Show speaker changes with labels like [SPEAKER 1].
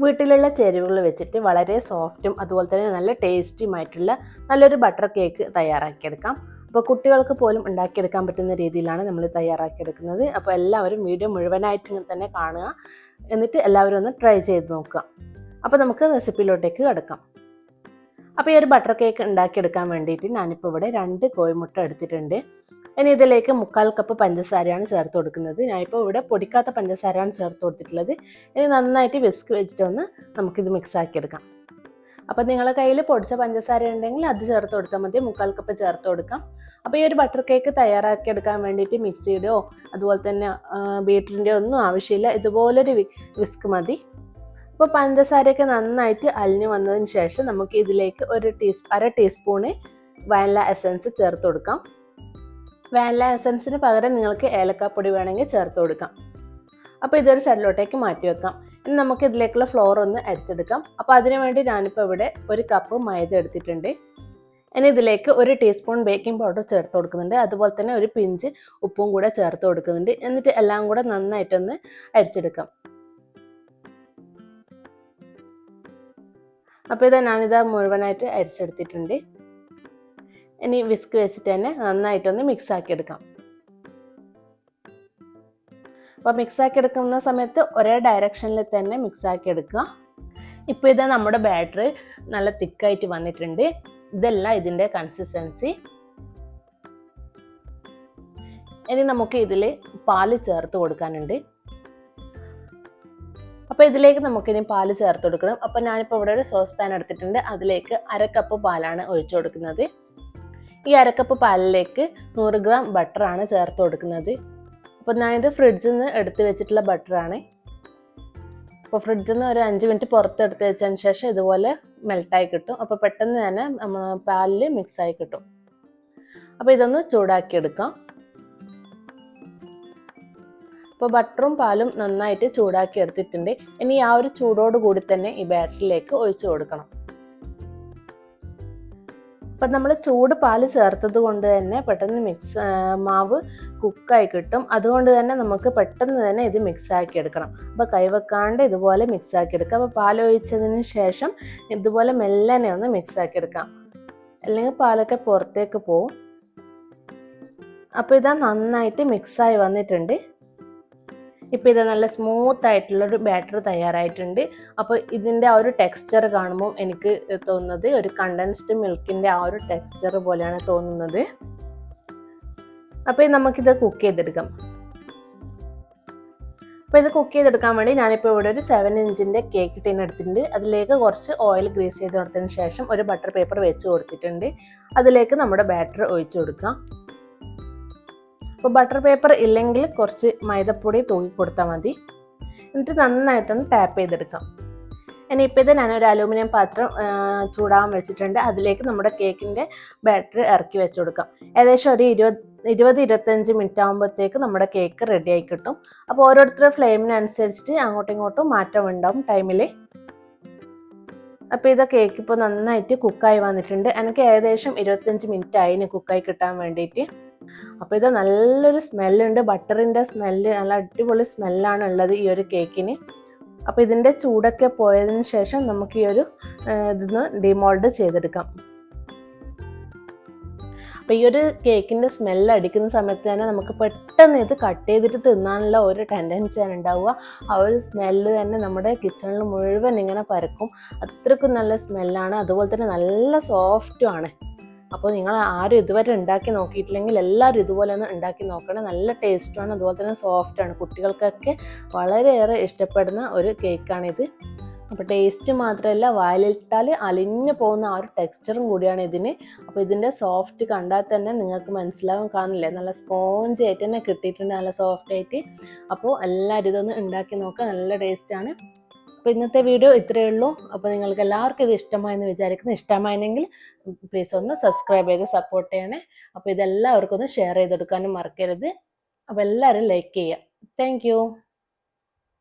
[SPEAKER 1] വീട്ടിലുള്ള ചേരുവകൾ വെച്ചിട്ട് വളരെ സോഫ്റ്റും അതുപോലെ തന്നെ നല്ല ടേസ്റ്റിയുമായിട്ടുള്ള നല്ലൊരു ബട്ടർ കേക്ക് തയ്യാറാക്കിയെടുക്കാം. അപ്പോൾ കുട്ടികൾക്ക് പോലും ഉണ്ടാക്കിയെടുക്കാൻ പറ്റുന്ന രീതിയിലാണ് നമ്മൾ തയ്യാറാക്കിയെടുക്കുന്നത്. അപ്പോൾ എല്ലാവരും വീഡിയോ മുഴുവനായിട്ട് തന്നെ കാണുക, എന്നിട്ട് എല്ലാവരും ഒന്ന് ട്രൈ ചെയ്ത് നോക്കുക. അപ്പോൾ നമുക്ക് റെസിപ്പിയിലോട്ടേക്ക് കിടക്കാം. അപ്പോൾ ഈ ഒരു ബട്ടർ കേക്ക് ഉണ്ടാക്കിയെടുക്കാൻ വേണ്ടിയിട്ട് ഞാനിപ്പോൾ ഇവിടെ 2 കോഴിമുട്ട എടുത്തിട്ടുണ്ട്. ഇനി ഇതിലേക്ക് 1/4 കപ്പ് പഞ്ചസാരയാണ് ചേർത്ത് കൊടുക്കുന്നത്. ഞാനിപ്പോൾ ഇവിടെ പൊടിക്കാത്ത പഞ്ചസാരയാണ് ചേർത്ത് കൊടുത്തിട്ടുള്ളത്. ഇനി നന്നായിട്ട് വിസ്ക് വെച്ചിട്ടൊന്ന് നമുക്കിത് മിക്സ് ആക്കിയെടുക്കാം. അപ്പോൾ നിങ്ങളുടെ കയ്യിൽ പൊടിച്ച പഞ്ചസാര ഉണ്ടെങ്കിൽ അത് ചേർത്ത് കൊടുത്താൽ മതി. 1/4 കപ്പ് ചേർത്ത് കൊടുക്കാം. അപ്പോൾ ഈ ഒരു ബട്ടർ കേക്ക് തയ്യാറാക്കിയെടുക്കാൻ വേണ്ടിയിട്ട് മിക്സിയുടെയോ അതുപോലെ തന്നെ ബീറ്ററിൻ്റെയോ ഒന്നും ആവശ്യമില്ല. ഇതുപോലൊരു വിസ്ക് മതി. അപ്പോൾ പഞ്ചസാരയൊക്കെ നന്നായിട്ട് അലിഞ്ഞു വന്നതിന് ശേഷം നമുക്ക് ഇതിലേക്ക് അര ടീസ്പൂണ് വാനില എസൻസ് ചേർത്ത് കൊടുക്കാം. വാനില എസൻസിന് പകരം നിങ്ങൾക്ക് ഏലക്കാപ്പൊടി വേണമെങ്കിൽ ചേർത്ത് കൊടുക്കാം. അപ്പോൾ ഇതൊരു സൈഡിലോട്ടേക്ക് മാറ്റി വെക്കാം. ഇനി നമുക്ക് ഇതിലേക്കുള്ള ഫ്ലോർ ഒന്ന് അടിച്ചെടുക്കാം. അപ്പോൾ അതിനു വേണ്ടി ഞാനിപ്പോൾ ഇവിടെ 1 കപ്പ് മൈദ എടുത്തിട്ടുണ്ട്. ഇനി ഇതിലേക്ക് 1 ടീസ്പൂൺ ബേക്കിംഗ് പൗഡർ ചേർത്ത് കൊടുക്കുന്നുണ്ട്. അതുപോലെ തന്നെ ഒരു പിഞ്ച് ഉപ്പും കൂടെ ചേർത്ത് കൊടുക്കുന്നുണ്ട്. എന്നിട്ട് എല്ലാം കൂടെ നന്നായിട്ടൊന്ന് അടിച്ചെടുക്കാം. അപ്പോൾ ഞാനിത് മുഴുവനായിട്ട് അരിച്ചെടുത്തിട്ടുണ്ട്. ഇനി വിസ്ക് വെച്ചിട്ട് തന്നെ നന്നായിട്ടൊന്ന് മിക്സ് ആക്കി എടുക്കാം. അപ്പോൾ മിക്സ് ആക്കി എടുക്കുന്ന സമയത്ത് ഒരേ ഡയറക്ഷനിൽ തന്നെ മിക്സ് ആക്കി എടുക്കുക. ഇപ്പോൾ ഇത് നമ്മുടെ ബാറ്റർ നല്ല തിക്കായിട്ട് വന്നിട്ടുണ്ട്. ഇതല്ല ഇതിൻ്റെ കൺസിസ്റ്റൻസി. ഇനി നമുക്ക് ഇതിൽ പാല് ചേർത്ത് കൊടുക്കാനുണ്ട്. അപ്പോൾ ഇതിലേക്ക് നമുക്കിനി പാല് ചേർത്ത് കൊടുക്കണം. അപ്പോൾ ഞാനിപ്പോൾ ഇവിടെ ഒരു സോസ് പാൻ എടുത്തിട്ടുണ്ട്. അതിലേക്ക് 1/2 കപ്പ് പാലാണ് ഒഴിച്ചു കൊടുക്കുന്നത്. ഈ 1/2 കപ്പ് പാലിലേക്ക് 100 ഗ്രാം ബട്ടറാണ് ചേർത്ത് കൊടുക്കുന്നത്. അപ്പോൾ ഞാനിത് ഫ്രിഡ്ജിൽ നിന്ന് എടുത്ത് വെച്ചിട്ടുള്ള ബട്ടറാണ്. അപ്പോൾ ഫ്രിഡ്ജിൽ നിന്ന് ഒരു 5 മിനിറ്റ് പുറത്തെടുത്ത് വെച്ചതിന് ശേഷം ഇതുപോലെ മെൽട്ടായി കിട്ടും. അപ്പോൾ പെട്ടെന്ന് തന്നെ പാലിൽ മിക്സായി കിട്ടും. അപ്പോൾ ഇതൊന്ന് ചൂടാക്കിയെടുക്കാം. അപ്പോൾ ബട്ടറും പാലും നന്നായിട്ട് ചൂടാക്കി എടുത്തിട്ടുണ്ട്. ഇനി ആ ഒരു ചൂടോട് കൂടി തന്നെ ഈ ബാറ്ററിലേക്ക് ഒഴിച്ചു കൊടുക്കണം. അപ്പം നമ്മൾ ചൂട് പാല് ചേർത്തത് കൊണ്ട് തന്നെ പെട്ടെന്ന് മാവ് കുക്കായി കിട്ടും. അതുകൊണ്ട് തന്നെ നമുക്ക് പെട്ടെന്ന് തന്നെ ഇത് മിക്സ് ആക്കി എടുക്കണം. അപ്പോൾ കൈവെക്കാണ്ട് ഇതുപോലെ മിക്സ് ആക്കി എടുക്കാം. അപ്പോൾ പാൽ ഒഴിച്ചതിന് ശേഷം ഇതുപോലെ മെല്ലനെ ഒന്ന് മിക്സ് ആക്കി എടുക്കാം, അല്ലെങ്കിൽ പാലൊക്കെ പുറത്തേക്ക് പോവും. അപ്പോൾ ഇതാ നന്നായിട്ട് മിക്സായി വന്നിട്ടുണ്ട്. ഇപ്പോൾ ഇത് നല്ല സ്മൂത്ത് ആയിട്ടുള്ളൊരു ബാറ്റർ തയ്യാറായിട്ടുണ്ട്. അപ്പോൾ ഇതിൻ്റെ ആ ഒരു ടെക്സ്ചർ കാണുമ്പോൾ എനിക്ക് തോന്നുന്നത് ഒരു കണ്ടൻസ്ഡ് മിൽക്കിൻ്റെ ആ ഒരു ടെക്സ്ചർ പോലെയാണ് തോന്നുന്നത്. അപ്പോൾ നമുക്കിത് കുക്ക് ചെയ്തെടുക്കാം. അപ്പോൾ ഇത് കുക്ക് ചെയ്തെടുക്കാൻ വേണ്ടി ഞാനിപ്പോൾ ഇവിടെ ഒരു 7 ഇഞ്ചിൻ്റെ കേക്ക് ടിൻ എടുത്തിട്ടുണ്ട്. അതിലേക്ക് കുറച്ച് ഓയിൽ ഗ്രീസ് ചെയ്ത് കൊടുത്തതിന് ശേഷം ഒരു ബട്ടർ പേപ്പർ വെച്ച് കൊടുത്തിട്ടുണ്ട്. അതിലേക്ക് നമ്മുടെ ബാറ്റർ ഒഴിച്ചു കൊടുക്കാം. അപ്പോൾ ബട്ടർ പേപ്പർ ഇല്ലെങ്കിൽ കുറച്ച് മൈദപ്പൊടി തൂക്കി കൊടുത്താൽ മതി. എന്നിട്ട് നന്നായിട്ടൊന്ന് ടാപ്പ് ചെയ്തെടുക്കാം. ഇനിയിപ്പോൾ ഇത് ഞാനൊരു അലൂമിനിയം പാത്രം ചൂടാൻ വെച്ചിട്ടുണ്ട്. അതിലേക്ക് നമ്മുടെ കേക്കിൻ്റെ ബാറ്റർ ഇറക്കി വെച്ച് കൊടുക്കാം. ഏകദേശം ഒരു 20-25 മിനിറ്റ് ആകുമ്പോഴത്തേക്ക് നമ്മുടെ കേക്ക് റെഡി ആയി കിട്ടും. അപ്പോൾ ഓരോരുത്തരുടെ ഫ്ലെയിമിനനുസരിച്ചിട്ട് അങ്ങോട്ടും ഇങ്ങോട്ടും മാറ്റം ഉണ്ടാവും ടൈമിൽ. അപ്പോൾ ഇത് കേക്ക് ഇപ്പോൾ നന്നായിട്ട് കുക്കായി വന്നിട്ടുണ്ട്. എനിക്ക് ഏകദേശം 25 മിനിറ്റ് ആയിന് കുക്കായി കിട്ടാൻ വേണ്ടിയിട്ട്. അപ്പോൾ ഇത് നല്ലൊരു സ്മെല്ലുണ്ട്, ബട്ടറിൻ്റെ സ്മെല്ല്, നല്ല അടിപൊളി സ്മെല്ലാണ് ഉള്ളത് ഈ ഒരു കേക്കിന്. അപ്പോൾ ഇതിൻ്റെ ചൂടൊക്കെ പോയതിന് ശേഷം നമുക്ക് ഈ ഒരു ഇതൊന്ന് ഡിമോൾഡ് ചെയ്തെടുക്കാം. അപ്പോൾ ഈ ഒരു കേക്കിൻ്റെ സ്മെല്ല് അടിക്കുന്ന സമയത്ത് തന്നെ നമുക്ക് പെട്ടെന്ന് ഇത് കട്ട് ചെയ്തിട്ട് തിന്നാനുള്ള ഒരു ടെൻഡൻസിയാണ് ഉണ്ടാവുക. ആ ഒരു സ്മെല്ല് തന്നെ നമ്മുടെ കിച്ചണിൽ മുഴുവൻ ഇങ്ങനെ പരക്കും. അത്രയ്ക്കും നല്ല സ്മെല്ലാണ്. അതുപോലെ തന്നെ നല്ല സോഫ്റ്റുമാണ്. അപ്പോൾ നിങ്ങൾ ആരും ഇതുവരെ ഉണ്ടാക്കി നോക്കിയിട്ടില്ലെങ്കിൽ എല്ലാവരും ഇതുപോലെ ഒന്ന് ഉണ്ടാക്കി നോക്കണം. നല്ല ടേസ്റ്റുമാണ്, അതുപോലെ തന്നെ സോഫ്റ്റാണ്. കുട്ടികൾക്കൊക്കെ വളരെയേറെ ഇഷ്ടപ്പെടുന്ന ഒരു കേക്കാണിത്. അപ്പോൾ ടേസ്റ്റ് മാത്രമല്ല, വായിലിട്ടാൽ അലിഞ്ഞു പോകുന്ന ആ ഒരു ടെക്സ്ചറും കൂടിയാണ് ഇതിന്. അപ്പോൾ ഇതിൻ്റെ സോഫ്റ്റ് കണ്ടാൽ തന്നെ നിങ്ങൾക്ക് മനസ്സിലാവും, കാണില്ലേ, നല്ല സ്പോഞ്ച് ആയിട്ട് തന്നെ കിട്ടിയിട്ടുണ്ട്, നല്ല സോഫ്റ്റ് ആയിട്ട്. അപ്പോൾ എല്ലാവരും ഇതൊന്ന് ഉണ്ടാക്കി നോക്കുക, നല്ല ടേസ്റ്റാണ്. അപ്പോൾ ഇന്നത്തെ വീഡിയോ ഇത്രയേ ഉള്ളൂ. അപ്പോൾ നിങ്ങൾക്ക് എല്ലാവർക്കും ഇത് ഇഷ്ടമായെന്ന് വിചാരിക്കുന്നു. ഇഷ്ടമായെങ്കിൽ പ്ലീസ് ഒന്ന് സബ്സ്ക്രൈബ് ചെയ്ത് സപ്പോർട്ട് ചെയ്യണേ. അപ്പോൾ ഇതെല്ലാവർക്കും ഒന്ന് ഷെയർ ചെയ്തെടുക്കാനും മറക്കരുത്. അപ്പോൾ എല്ലാവരും ലൈക്ക് ചെയ്യുക. താങ്ക്